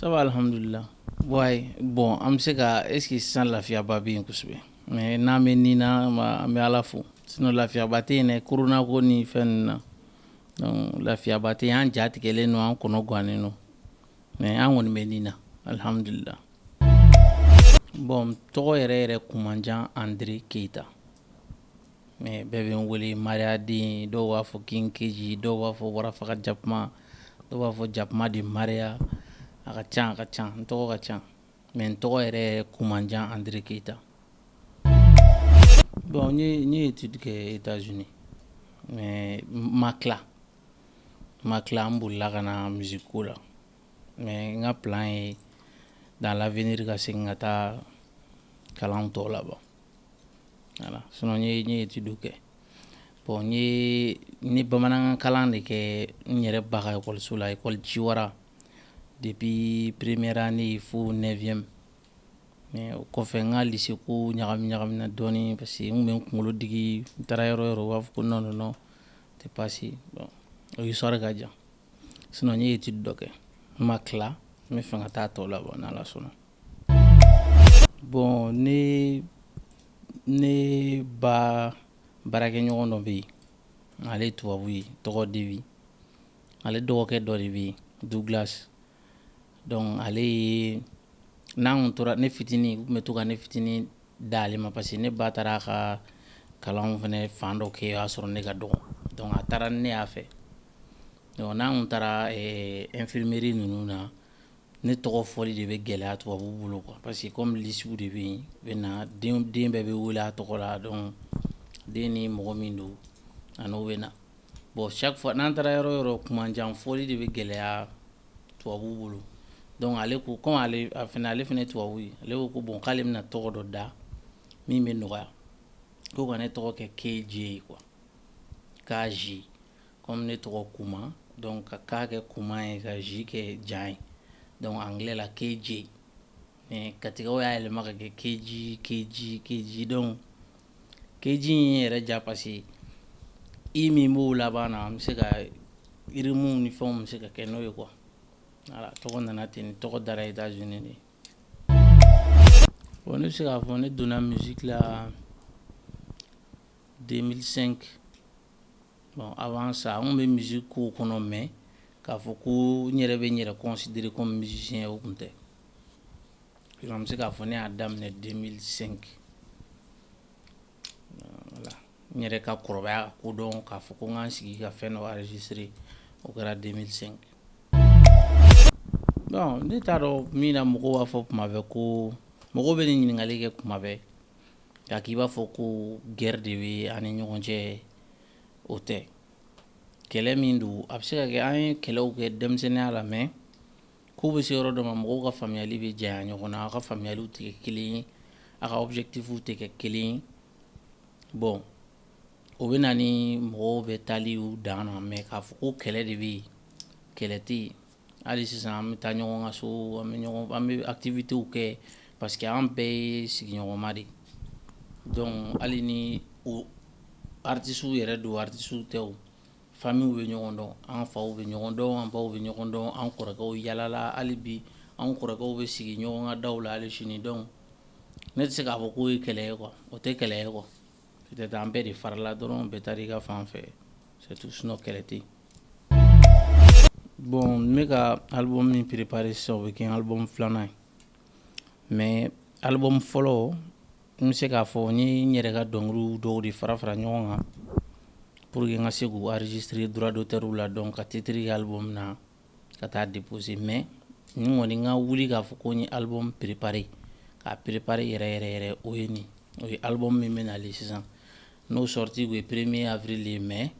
Ça va, alhamdulillah. Ouais, bon, an bɛ se ka est-ce que sisan lafiyaba bɛ yen kosɛbɛ mais n'an bɛ nin na an bɛ ala fo sinon lafiyaba tɛ yen dɛ corona ko ni fɛn ninnu na donc lafiyaba tɛ yen an ja tigɛlen don an kɔnɔ gannen don mais an kɔni bɛ nin na alhamdulillah. Bon tɔgɔ yɛrɛ yɛrɛ kun man jan André Keita mais bɛɛ bɛ n wele Mariaden dɔw b'a fɔ King Keji dɔw b'a fɔ Warafaga Jakuma dɔw b'a fɔ Jakuma de Maria a ka ca n tɔgɔ ka ca mais n tɔgɔ yɛrɛ kun man jan André Keita. Bon n ye étude kɛ États-Unis mais ma tila n bolila ka na musique ko la mais n ka plan ye dans l'avenir ka segin ka taa kalan tɔ laban voilà sinon n ye étude kɛ bon n ye bamanankan kalan de kɛ n yɛrɛ ba ka école la école Ciwara depuis première année fo 9e mais o kɔfɛ n ka lycée ko ɲagamina dɔɔni parce que n kun bɛ n kunkolo digi n taara yɔrɔ yɔrɔ u b'a fɔ ko non tɛ passé bon o histoire ka jan sinon n ye étude dɔ kɛ n ma tila n bɛ fɛ ka taa tɔ laban n'Ala sɔnna. Bon ne ba baarakɛɲɔgɔn dɔ bɛ yen ale ye tubabu ye tɔgɔ Devi ale dɔgɔkɛ dɔ de bɛ yen Douglas donc ale ye n'an kun tora ne fitinin u tun bɛ to ka ne fitinin da ale ma parce que ne ba taara a ka kalanw fana fan dɔ kɛ o y'a sɔrɔ ne ka dɔgɔ donc a taara ni ne y'a fɛ donc n'an kun taara infirmerie ninnu na ne tɔgɔ fɔli de bɛ gɛlɛya tubabu bolo quoi parce que comme lycée de bɛ yen u bɛ na den bɛɛ bɛ wele a tɔgɔ la donc den ni mɔgɔ min don a n'o bɛ na bon chaque fois n'an taara yɔrɔ yɔrɔ kumanjan fɔli de bɛ gɛlɛya tubabu bolo donc ale ko comme ale fana tubabu ye ale ko bon k'ale bɛna tɔgɔ dɔ da min bɛ nɔgɔya ko ka ne tɔgɔ kɛ KJ quoi KJ comme ne tɔgɔ Kuma donc ka K kɛ Kuma ye ka J kɛ Jan ye donc anglais la KJ mais katigaw y'a yɛlɛma ka kɛ KJ donc KJ in yɛrɛ ja parce que i min b'o laban na an bɛ se ka irimu ni fɛnw bɛ se ka kɛ n'o ye quoi voilà tɔgɔ nana ten tɔgɔ dara États-Unis de. Bon ne bɛ se k'a fɔ ne donna musique la 2005 bon avant ça n kun bɛ musique ko kɔnɔ mais k'a fɔ ko n yɛrɛ bɛ n yɛrɛ considérer comme musicien o kun tɛ an bɛ se k'a fɔ ne y'a daminɛ 2005 voilà n yɛrɛ ka kɔrɔbaya ka kodɔn k'a fɔ ko n ka n sigi ka fɛn dɔ enregistrer o kɛra 2005 bon ne t'a dɔn min na mɔgɔw b'a fɔ tuma bɛɛ ko mɔgɔw bɛ nin ɲininkali kɛ tuma bɛɛ k'a k'i b'a fɔ ko guerre de bɛ an ni ɲɔgɔn cɛ o tɛ kɛlɛ min don a bɛ se ka kɛ an ye kɛlɛw kɛ denmisɛnninya la mais k'u bɛ se yɔrɔ dɔ ma mɔgɔw ka faamuyali bɛ janya ɲɔgɔn na aw ka faamuyaliw tɛ kɛ kelen ye aw ka objectifs tɛ kɛ kelen ye bon o bɛ na ni mɔgɔw bɛ taaliw dan na mais k'a fɔ ko kɛlɛ de bɛ yen kɛlɛ tɛ yen hali sisan an bɛ taa ɲɔgɔn ka so an bɛ activités kɛ parce que an bɛɛ ye sigiɲɔgɔnma de donc hali ni o artistes yɛrɛ don artistes tɛ o familles bɛ ɲɔgɔn dɔn an faw bɛ ɲɔgɔn dɔn an baw bɛ ɲɔgɔn dɔn an kɔrɔkɛw yalala hali bi an kɔrɔkɛw bɛ sigi ɲɔgɔn ka daw la hali sini donc ne tɛ se k'a fɔ k'o ye kɛlɛ ye quoi o tɛ kɛlɛ ye quoi peut-être an bɛɛ de farala dɔrɔn bɛɛ taara i ka fan fɛ c'est tout sinon kɛlɛ tɛ yen. Bon n bɛ ka album min préparer sisan o bɛ kɛ album filanan ye mais album fɔlɔ n bɛ se k'a fɔ n ye n yɛrɛ ka dɔnkiliw dɔw de fara ɲɔgɔn kan pour que n ka se k'u enregistrer droit d'auteur la donc ka titre kɛ album na ka taa déposer mais ni kɔni n ka wuli k'a fɔ ko n ye album préparer k'a préparer yɛrɛ o ye nin o ye album min bɛ nalen sisan n'o sorti o ye 1er avril ye mais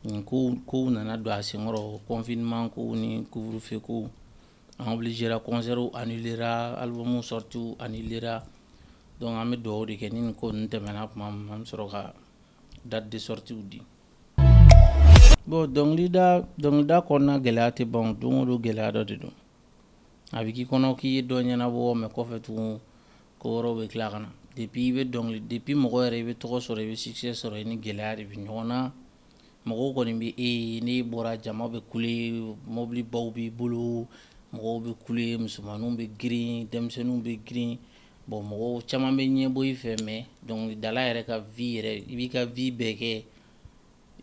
nin kow nana don a senkɔrɔ confinement kow ni couvre-feu kow an obligera concerts annulera album sorties annulera donc an bɛ dugawu de kɛ ni nin ko ninnu tɛmɛna tuma min an bɛ sɔrɔ ka date de sortie di. Bon dɔnkilida kɔnɔna gɛlɛya tɛ ban don o don gɛlɛya dɔ de don a bɛ k'i kɔnɔ k'i ye dɔ ɲɛnabɔ mais kɔfɛ tugun ko wɛrɛw bɛ tila ka na depuis mɔgɔ yɛrɛ i bɛ tɔgɔ sɔrɔ i bɛ succès sɔrɔ i ni gɛlɛya de bɛ ɲɔgɔn na mɔgɔw kɔni bɛ n'e bɔra jama bɛ kule mobili baw b'i bolo mɔgɔw bɛ kule musomaninw bɛ girin denmisɛnninw bɛ girin bon mɔgɔw caman bɛ ɲɛbɔ i fɛ mais dɔnkilidala yɛrɛ ka vie yɛrɛ i b'i ka vie bɛɛ kɛ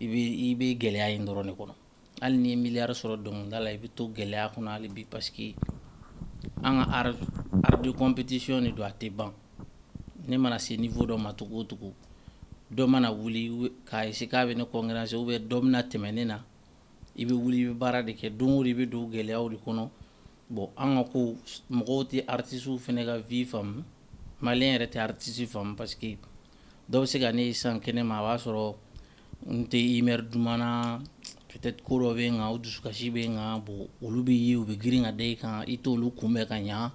i bɛ gɛlɛya in dɔrɔn de kɔnɔ hali ni ye miliyari sɔrɔ dɔnkilida la i bɛ to gɛlɛya kɔnɔ hali bi parce que an ka art de compétition de don a tɛ ban ne mana se niveau dɔ ma cogo o cogo dɔ mana wuli k'a essayer k'a bɛ ne concurrencer ou bien dɔ bɛna tɛmɛ ne na i bɛ wuli i bɛ baara de kɛ don o don i bɛ don gɛlɛyaw de kɔnɔ bon an ka ko mɔgɔw tɛ artistes fɛnɛ ka vie faamu maliyɛn yɛrɛ tɛ artiste faamu parce que dɔw bɛ se ka ne ye sisan kɛnɛ ma a b'a sɔrɔ n tɛ humeur duman na peut-être ko dɔ bɛ n kan o dusukasi bɛ n kan bon olu bɛ ye u bɛ girin ka da i kan i t'olu kunbɛn ka ɲa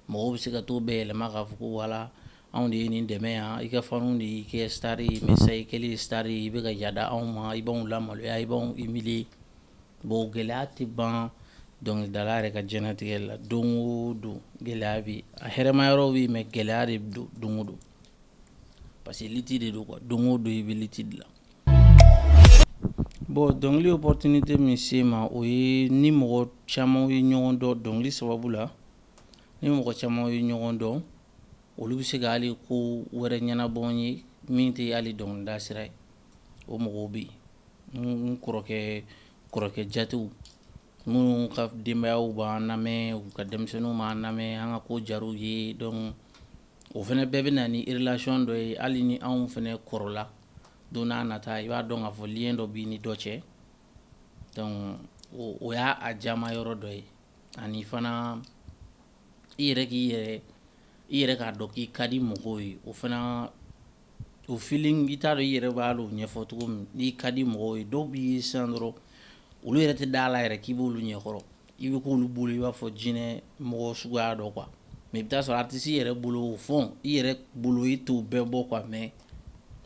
mɔgɔw bɛ se ka t'o bɛɛ yɛlɛma k'a fɔ ko wala anw de ye nin dɛmɛ yan i ka faniw de y'i kɛ star ye mais sisan i kɛlen star ye i bɛ ka yada anw ma i b'anw lamaloya i b'anw humilier bon gɛlɛya tɛ ban dɔnkilidala yɛrɛ ka diɲɛlatigɛ la don o don gɛlɛya bɛ a hɛrɛma yɔrɔ bɛ yen mais gɛlɛya de don don o don parce que liti de don quoi don o don i bɛ liti de la. Bon dɔnkili opportunité min se ma o ye ni mɔgɔ caman ye ɲɔgɔn dɔn dɔnkili sababu la ni mɔgɔ caman ye ɲɔgɔn dɔn olu bɛ se ka hali ko wɛrɛ ɲɛnabɔ n ye min tɛ hali dɔnkilida sira ye o mɔgɔw bɛ yen n kɔrɔkɛ jatew minnu ka denbayaw b'an lamɛn u ka denmisɛnninw b'an lamɛn an ka ko diyar'u ye donc o fana bɛɛ bɛ na ni relation dɔ ye hali ni anw fana kɔrɔla don n'a nata i b'a dɔn k'a fɔ lien dɔ b'i ni dɔ cɛ donc o y'a jama yɔrɔ dɔ ye ani fana i yɛrɛ k'a dɔn k'i ka di mɔgɔw ye o fana o feeling i t'a dɔn i yɛrɛ b'a lo ɲɛfɔ cogo min n'i ka di mɔgɔw ye dɔw b'i ye sisan dɔrɔn olu yɛrɛ tɛ da la yɛrɛ k'i b'olu ɲɛkɔrɔ i bɛ k'olu bolo i b'a fɔ jinɛ mɔgɔ suguya dɔ quoi mais i bɛ taa sɔrɔ artiste yɛrɛ bolo au fond i yɛrɛ bolo i t'o bɛɛ bɔ quoi mais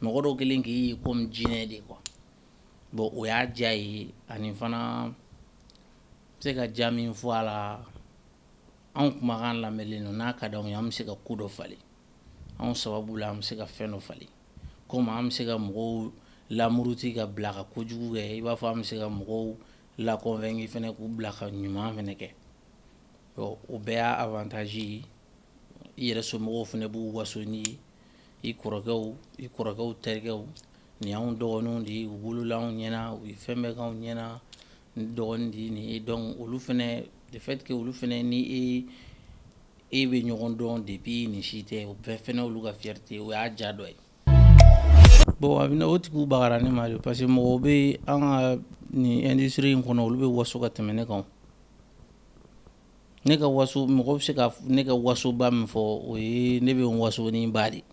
mɔgɔ dɔw kɛlen k'i ye comme jinɛ de quoi bon o y'a diya ye ani fana n bɛ se ka diya min fɔ a la anw kumakan lamɛnlen don n'a ka d'anw ye an bɛ se ka ko dɔ falen anw sababu la an bɛ se ka fɛn dɔ falen comme an bɛ se ka mɔgɔw lamuruti ka bila ka kojugu kɛ i b'a fɔ an bɛ se ka mɔgɔw la convaincre fɛnɛ k'u bila ka ɲuman fɛnɛ kɛ o bɛɛ y'a avantage ye i yɛrɛ somɔgɔw fɛnɛ b'u waso n'i ye i kɔrɔkɛw terikɛw nin y'anw dɔgɔninw de ye u wolola anw ɲɛna u ye fɛn bɛɛ k'anw ɲɛna ni dɔgɔnin de ye nin ye donc olu fɛnɛ le fait que olu fɛnɛ ni e bɛ ɲɔgɔn dɔn depuis nin si tɛ o bɛɛ fɛnɛ olu ka fierté o y'a diya dɔ ye. Bon a bɛna o tigiw bagara ne ma de parce que mɔgɔw bɛ an ka nin industrie in kɔnɔ olu bɛ waso ka tɛmɛ ne kan ne ka waso mɔgɔ bɛ se ka ne ka wasoba min fɔ o ye ne bɛ n waso ni ba de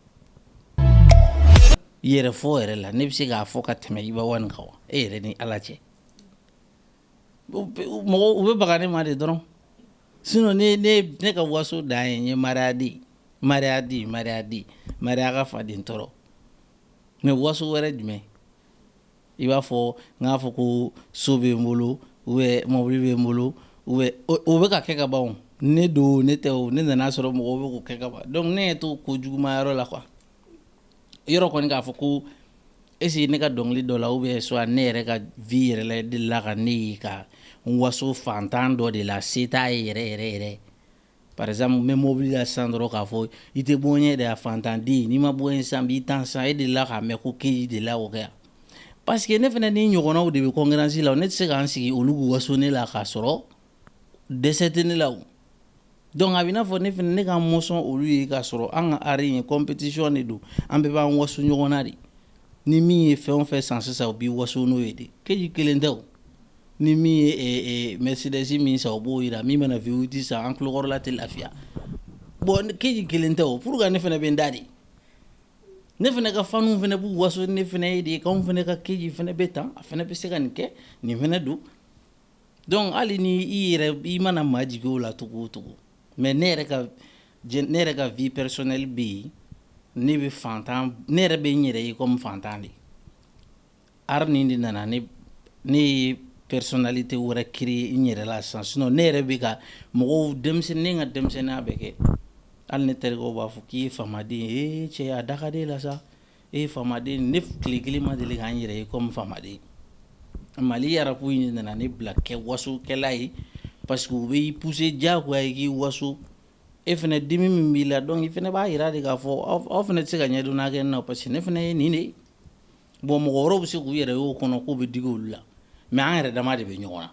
yɛrɛ fɔ yɛrɛ la ne bɛ se k'a fɔ ka tɛmɛ i ba wani kan wa e yɛrɛ ni ala cɛ mɔgɔ u bɛ baga ne ma de dɔrɔn sinon ne ka waso dan ye n ye mariya ka faden tɔrɔ mais waso wɛrɛ jumɛn i b'a fɔ n k'a fɔ ko so bɛ n bolo ou bien mobili bɛ n bolo ou bien o bɛ ka kɛ ka ban o ne don ne tɛ o ne nana sɔrɔ mɔgɔw bɛ k'o kɛ ka ban donc ne ɲɛ t'o kojuguma yɔrɔ la quoi yɔrɔ kɔni k'a fɔ ko est-ce que ne ka dɔnkili dɔ la ou bien soit ne yɛrɛ ka vie yɛrɛ la e delila ka ne ye ka n waso fantan dɔ de la se t'a ye yɛrɛ par exemple n bɛ mobili la sisan dɔrɔn k'a fɔ i tɛ bɔ n ɲɛ de a fantanden n'i ma bɔ n ɲɛ sisan n b'i tan sisan e delila k'a mɛn ko keji delila k'o kɛ yan parce que ne fana ni ɲɔgɔnnaw de bɛ concurrence la ne tɛ se k'an sigi olu k'u waso ne la k'a sɔrɔ dɛsɛ tɛ ne la o donc a bɛ i n'a fɔ ne fana ne ka mɔsɔn olu ye k'a sɔrɔ an ka art in ye compétition de don an bɛɛ b'an waso ɲɔgɔn na de ni min ye fɛn o fɛn san sisan o b'i waso n'o ye de keji kelen tɛ o ni min ye Mercedes min san o b'o yira min mana V8 san an tulokɔrɔla tɛ lafiya bon keji kelen tɛ o pour que ne fana bɛ n da de ne fana ka faniw fana b'u waso ne fana ye de k'anw fana ka keji fana bɛ tan a fana bɛ se ka nin kɛ nin fana don donc hali ni i mana maa jigin o la cogo o cogo mais ne yɛrɛ ka vie personnelle bɛ yen ne bɛ fantan ne yɛrɛ bɛ n yɛrɛ ye comme fantan de art nin de nana ne ye personnalité wɛrɛ créer n yɛrɛ la sisan sinon ne yɛrɛ bɛ ka mɔgɔw denmisɛnnin ne ka denmisɛnninya bɛɛ kɛ hali ne terikɛw b'a fɔ k'i ye famaden ye cɛ a da ka di e la sa e ye famaden ne tile kelen ma deli k'an yɛrɛ ye comme famaden Mali arabu in nana ne bila kɛ wasokɛla ye parce que u b'i pousser diyagoya i k'i waso e fɛnɛ dimi min b'i la donc i fɛnɛ b'a yira de k'a fɔ aw fɛnɛ tɛ se ka ɲɛdɔnna kɛ na parce que ne fɛnɛ ye nin de bon mɔgɔ wɛrɛw bɛ se k'u yɛrɛ y'o kɔnɔ k'u bɛ digi olu la mais an yɛrɛ dama de bɛ ɲɔgɔn na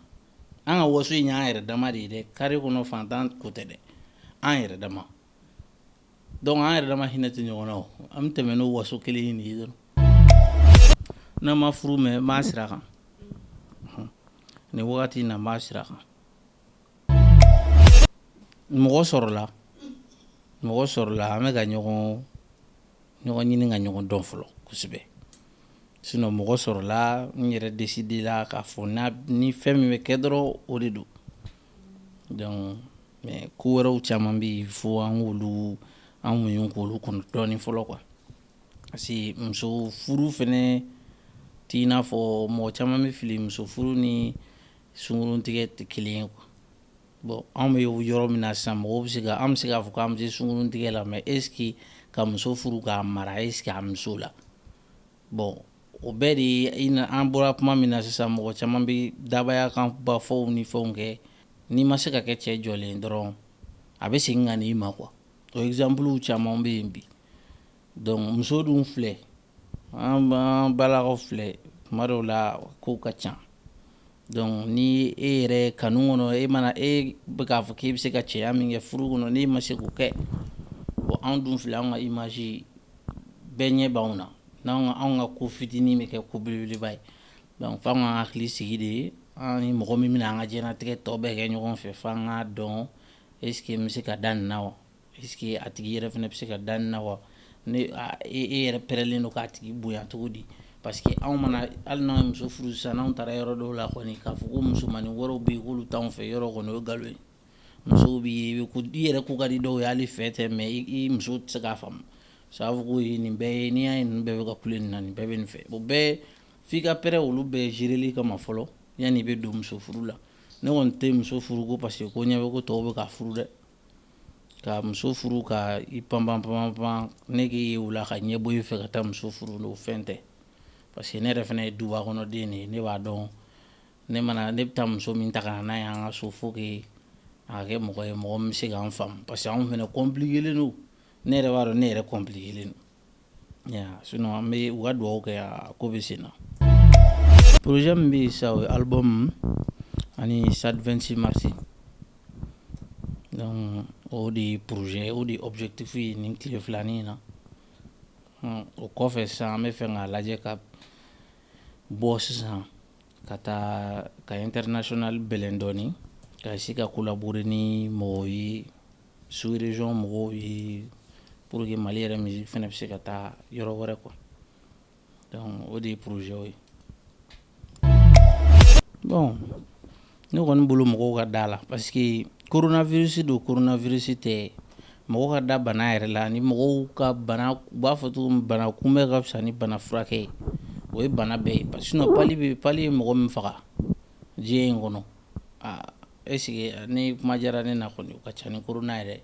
an ka waso in y'an yɛrɛ dama de ye dɛ carré kɔnɔ fantan ko tɛ dɛ an yɛrɛ dama donc an yɛrɛ dama hinɛ tɛ ɲɔgɔn na o an bɛ tɛmɛ n'o waso kelen in de ye dɔrɔn n'a ma furu mɛ n b'a sira kan nin wagati in na n b'a sira kan mɔgɔ sɔrɔla an bɛ ka ɲɔgɔn ɲini ka ɲɔgɔn dɔn fɔlɔ kosɛbɛ sinon mɔgɔ sɔrɔla n yɛrɛ décidé la k'a fɔ ni fɛn min bɛ kɛ dɔrɔn o de don donc mais ko wɛrɛw caman bɛ yen fo an muɲu k'olu kɔnɔ dɔɔnin fɔlɔ quoi parce que muso furu fɛnɛ t'i n'a fɔ mɔgɔ caman bɛ fili muso furu ni sunkurun tigɛ tɛ kelen ye quoi bon an bɛ yɔrɔ min na sisan mɔgɔw bɛ se k'a fɔ k'an bɛ se sunkurun tigɛ la mais est ce que ka muso furu k'a mara est ce que a muso la bon o bɛɛ de ye an bɔra kuma min na sisan mɔgɔ caman bɛ dabaya kan ba fɔw ni fɛnw kɛ n'i ma se ka kɛ cɛ jɔlen dɔrɔn a bɛ segin ka n'i ma quoi o exemple caman bɛ yen bi donc muso dun filɛ an balakaw filɛ tuma dɔw la kow ka ca donc ni e yɛrɛ kanu kɔnɔ e bɛ k'a fɔ k'e bɛ se ka cɛya min kɛ furu kɔnɔ n'e ma se k'o kɛ bon anw dun filɛ anw ka image bɛɛ ɲɛ b'anw na n'anw ka ko fitinin bɛ kɛ ko belebeleba ye donc f'an ka hakili sigi de an ni mɔgɔ min bɛna an ka diɲɛlatigɛ tɔ bɛɛ kɛ ɲɔgɔn fɛ f'an k'a dɔn est ce que n bɛ se ka da nin na wa est ce que a tigi yɛrɛ fɛnɛ bɛ se ka da nin na wa e yɛrɛ pɛrɛlen don k'a tigi bonya cogo di parce que anw mana hali n'anw ye muso furu sisan n'anw taara yɔrɔ dɔw la kɔni k'a fɔ ko musomanin wɛrɛw bɛ yen k'olu t'anw fɛ yɔrɔ kɔni o ye nkalon ye musow b'i ye i yɛrɛ ko ka di dɔw ye hali fɛ tɛ mais i muso tɛ se k'a faamu ça veut ko nin bɛɛ ye n'i y'a ye nin bɛɛ bɛ ka kule nin na nin bɛɛ bɛ nin fɛ o bɛɛ f'i ka pɛrɛ olu bɛɛ géreli kama fɔlɔ yanni i bɛ don muso furu la ne kɔni tɛ muso furu ko parce que ko ɲɛ bɛ ko tɔw bɛ ka furu dɛ ka muso furu ka i panpan ne k'i ye o la ka ɲɛ bɔ i fɛ ka taa muso furu o fɛn tɛ parce que ne yɛrɛ fɛnɛ ye duba kɔnɔ den de ye ne b'a dɔn ne bɛ taa muso min ta ka na n'a ye an ka so fo que a ka kɛ mɔgɔ ye mɔgɔ min bɛ se k'an faamu parce que anw fɛnɛ compliqué len don ne yɛrɛ b'a dɔn ne yɛrɛ compliqué len don sinon an bɛ u ka dugawu kɛ a ko bɛ sen na projet min bɛ yen sisan o ye album ani stade 26 mars donc o de ye projet o de ye objectif ye nin tile filanin in na o kɔfɛ sisan an bɛ fɛ k'a lajɛ ka bɔ sisan ka taa ka international bɛlɛn dɔɔnin ka essayer ka collaborer ni mɔgɔw ye sous région mɔgɔw ye pour que Mali yɛrɛ musique fɛnɛ bɛ se ka taa yɔrɔ wɛrɛ quoi donc o de ye projet o ye bon ne kɔni bolo mɔgɔw ka da la parce que coronavirus don coronavirus tɛ mɔgɔw ka da bana yɛrɛ la ni mɔgɔw ka bana u b'a fɔ cogo min bana kunbɛ ka fisa ni bana furakɛ ye o ye bana bɛɛ ye parce que sinon pali ye mɔgɔ min faga diɲɛ in kɔnɔ est ce que ni kuma diyara ne na kɔni o ka ca ni corona yɛrɛ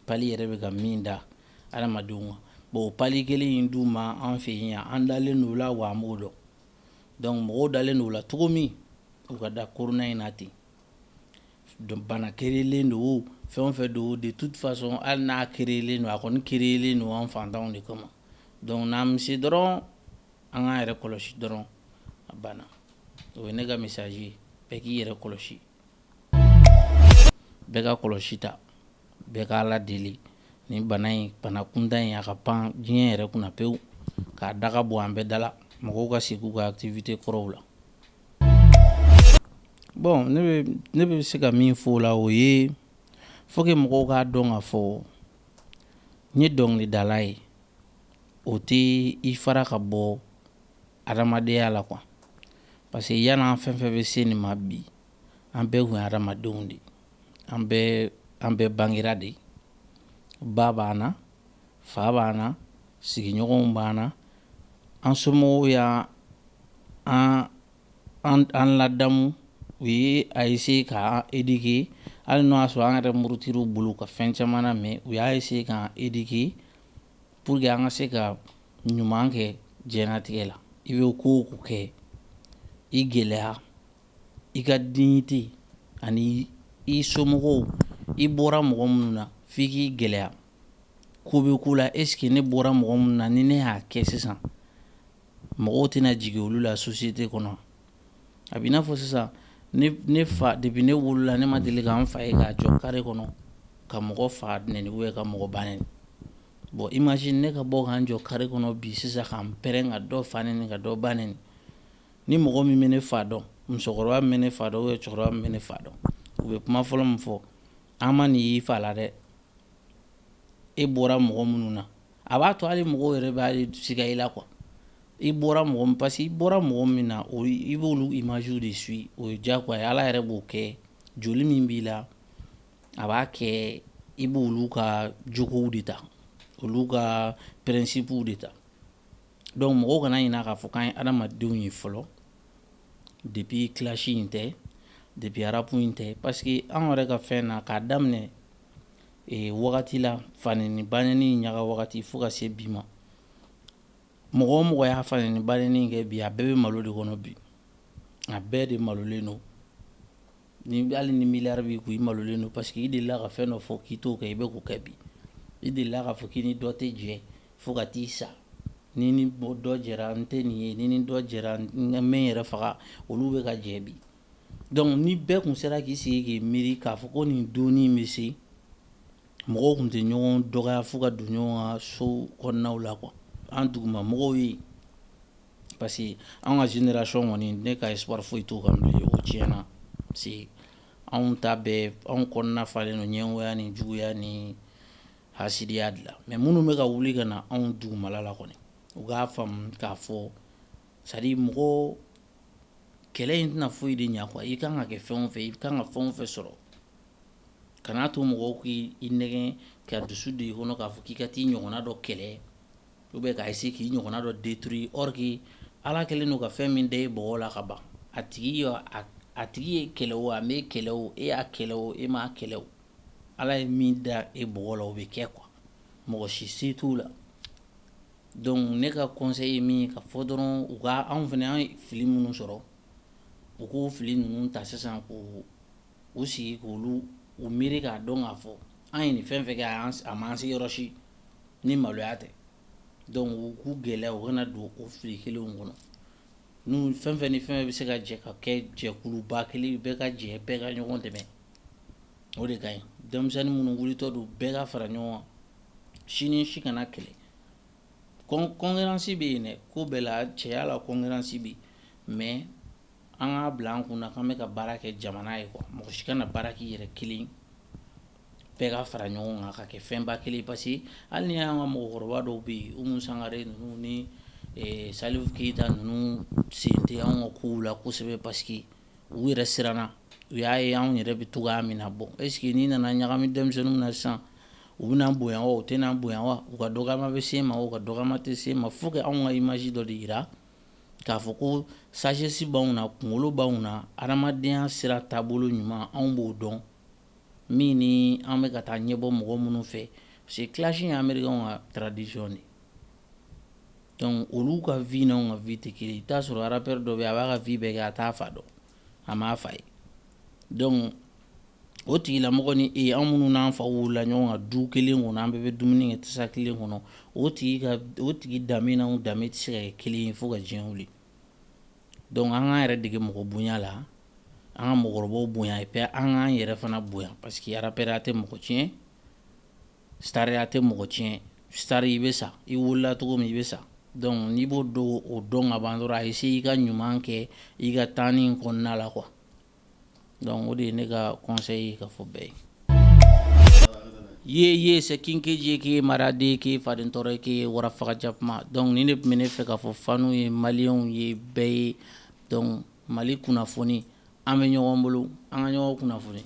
pali yɛrɛ bɛ ka min da adamadenw kan bon o pali kelen in dun ma an fɛ yen yan an dalen don o la wa an b'o dɔn donc mɔgɔw dalen don o la cogo min u ka da corona in na ten donc bana kerelen don o fɛn o fɛn don de toute façon hali n'a kerelen don a kɔni kerelen don an fantanw de kama donc n'an bɛ se dɔrɔn an k'an yɛrɛ kɔlɔsi dɔrɔn a banna o ye ne ka message ye bɛɛ k'i yɛrɛ kɔlɔsi bɛɛ ka kɔlɔsi ta bɛɛ ka Ala deli nin bana in bana kuntan in a ka pan diɲɛ yɛrɛ kunna pewu k'a daga bɔ an bɛɛ dala mɔgɔw ka segin u ka activité kɔrɔw la bon ne bɛ se ka min fɔ o la o ye faut que mɔgɔw k'a dɔn k'a fɔ n ye dɔnkilidala ye o tɛ i fara ka bɔ adamadenya la quoi parce que yan'an fɛn fɛn bɛ se nin ma bi an bɛɛ kun ye adamadenw de an bɛɛ bangera de ba b'an na fa b'an na sigiɲɔgɔnw b'an na an somɔgɔw y'an ladamu u ye a essayer k'an éduquer hali n'o y'a sɔrɔ an yɛrɛ murutir'u bolo ka fɛn caman na mais u y'a essayer k'an éduquer pour que an ka se ka ɲuman kɛ diɲɛlatigɛ la i bɛ ko o ko kɛ i gɛlɛya i ka dignité ani i somɔgɔw i bɔra mɔgɔ minnu na f'i k'i gɛlɛya ko bɛ ko la est ce que ne bɔra mɔgɔ minnu na ni ne y'a kɛ sisan mɔgɔw tɛna jigin olu la société kɔnɔ a b'i n'a fɔ sisan ne fa depuis ne wolola ne ma deli k'an fa ye k'a jɔ carré kɔnɔ ka mɔgɔ fa nɛni ou bien ka mɔgɔ ba nɛni bon imagine ne ka bɔ k'an jɔ carré kɔnɔ bi sisan k'an pɛrɛn ka dɔ fa nɛni ka dɔ ba nɛni ni mɔgɔ min bɛ ne fa dɔn musokɔrɔba min bɛ ne fa dɔn ou bien cɛkɔrɔba min bɛ ne fa dɔn u bɛ kuma fɔlɔ min fɔ an ma nin y'i fa la dɛ e bɔra mɔgɔ minnu na a b'a to hali mɔgɔw yɛrɛ b'a siga i la quoi i bɔra mɔgɔ min parce que i bɔra mɔgɔ min na o i b'olu image de suit o ye diyagoya ye ala yɛrɛ b'o kɛ joli min b'i la a b'a kɛ i b'olu ka jogow de ta olu ka principew de ta donc mɔgɔw kana ɲinɛ k'a fɔ k'an ye adamadenw ye fɔlɔ depuis classe in tɛ depuis arabu in tɛ parce que an yɛrɛ ka fɛn na k'a daminɛ wagati la fanɛni banɛni ɲaga wagati fo ka se bi ma mɔgɔ o mɔgɔ y'a fanɛni banɛni kɛ bi a bɛɛ bɛ malo de kɔnɔ bi a bɛɛ de malolen don ni hali ni miliyari b'i kun i malolen don parce que i delila ka fɛn dɔ fɔ k'i t'o kɛ i bɛ k'o kɛ bi i delila k'a fɔ k'i ni dɔ tɛ jɛ fo ka t'i sa ni dɔ jɛra n tɛ nin ye ni dɔ jɛra n bɛ yɛrɛ faga olu bɛ ka jɛ bi donc ni bɛɛ kun sera k'i sigi k'i miiri k'a fɔ ko nin donni bɛ se mɔgɔw kun tɛ ɲɔgɔn dɔgɔya fo ka don ɲɔgɔn ka so kɔnɔnaw la quoi an duguma mɔgɔw ye parce que an ka génération kɔni ne ka espoir foyi t'o kan bilen o tiɲɛna parce que anw ta bɛɛ anw kɔnɔna falen don ɲɛngoya ni juguya ni hasidiya de la mais minnu bɛ ka wuli ka na anw dugumala la kɔni u k'a faamu k'a fɔ c'est à dire mɔgɔ kɛlɛ in tɛna foyi de ɲɛ quoi i kan ka kɛ fɛn o fɛn i kan ka fɛn o fɛn sɔrɔ kana to mɔgɔw k'i nɛgɛn ka dusu don i kɔnɔ k'a fɔ k'i ka t'i ɲɔgɔnna dɔ kɛlɛ ou bien k'a essayer k'i ɲɔgɔnna dɔ détruire or que ala kɛlen don ka fɛn min da i bɔgɔ la ka ban a tigi ye kɛlɛ o a m'e kɛlɛ o e y'a kɛlɛ o e m'a kɛlɛ o ala ye min da e bɔgɔ la o bɛ kɛ quoi mɔgɔ si se t'o la donc ne ka conseil ye min ye ka fɔ dɔrɔn u ka anw fɛnɛ an ye fili minnu sɔrɔ u k'o fili ninnu ta sisan k'u sigi k'olu u miiri k'a dɔn k'a fɔ an ye nin fɛn fɛn kɛ a m'an se yɔrɔ si ni maloya tɛ donc u k'u gɛlɛya u kana don o fili kelenw kɔnɔ n'u fɛn fɛn ni fɛn bɛ se ka jɛ ka kɛ jɛkuluba kelen bɛɛ ka jɛ bɛɛ ka ɲɔgɔn dɛmɛ o de ka ɲi denmisɛnnin minnu wulitɔ don bɛɛ ka fara ɲɔgɔn kan sini si kana kɛlɛ concurrence bɛ yen dɛ ko bɛɛ la cɛya la concurrence bɛ yen mais an k'a bila an kunna k'an bɛ ka baara kɛ jamana ye quoi mɔgɔ si kana baara k'i yɛrɛ kelen bɛɛ ka fara ɲɔgɔn kan ka kɛ fɛnba kelen parce que hali ni y'an ka mɔgɔkɔrɔba dɔw bɛ yen Umu Sangare ninnu ni Salifu Keyita ninnu sen tɛ anw ka kow la kosɛbɛ parce que u yɛrɛ siranna u y'a ye anw yɛrɛ bɛ togoya min na bon est ce que n'i nana ɲagami denmisɛnninw na sisan u bɛna bonya wa u tɛna bonya wa u ka dɔgɔyama bɛ se ma o ka dɔgɔyama tɛ se ma faut que anw ka image dɔ de yira k'a fɔ ko sagesse b'anw na kunkolo b'anw na adamadenya sira taabolo ɲuman anw b'o dɔn min ni an bɛ ka taa ɲɛbɔ mɔgɔ minnu fɛ parce que clash ye américain ka tradition de donc olu ka vie n'anw ka vie tɛ kelen i t'a sɔrɔ rappeur dɔ bɛ yen a b'a ka vie bɛɛ kɛ a t'a fa dɔn a m'a fa ye donc o tigilamɔgɔ ni anw minnu n'an faw wolola ɲɔgɔn kan du kelen kɔnɔ an bɛɛ bɛ dumuni kɛ tasa kelen kɔnɔ o tigi danbe n'anw danbe tɛ se ka kɛ kelen ye fo ka diɲɛ wuli donc an k'an yɛrɛ dege mɔgɔ bonya la an ka mɔgɔkɔrɔbaw bonya et puis an k'an yɛrɛ fana bonya parce que rappeur tɛ mɔgɔ tiɲɛ star tɛ mɔgɔ tiɲɛ star i bɛ sa i wolola cogo min i bɛ sa donc n'i b'o dɔn ka ban dɔrɔn a essayer i ka ɲuman kɛ i ka temps nin kɔnɔna la quoi donc o de ye ne ka conseil ye ka fɔ bɛɛ ye ye c'est Kinkeje ke Marade ke Fadentɔrɔ ke Warafagajapuma donc ni ne tun bɛ ne fɛ ka fɔ fanu ye maliyɛnw ye bɛɛ ye donc Mali kunnafoni an bɛ ɲɔgɔn bolo an ka ɲɔgɔn kunnafoni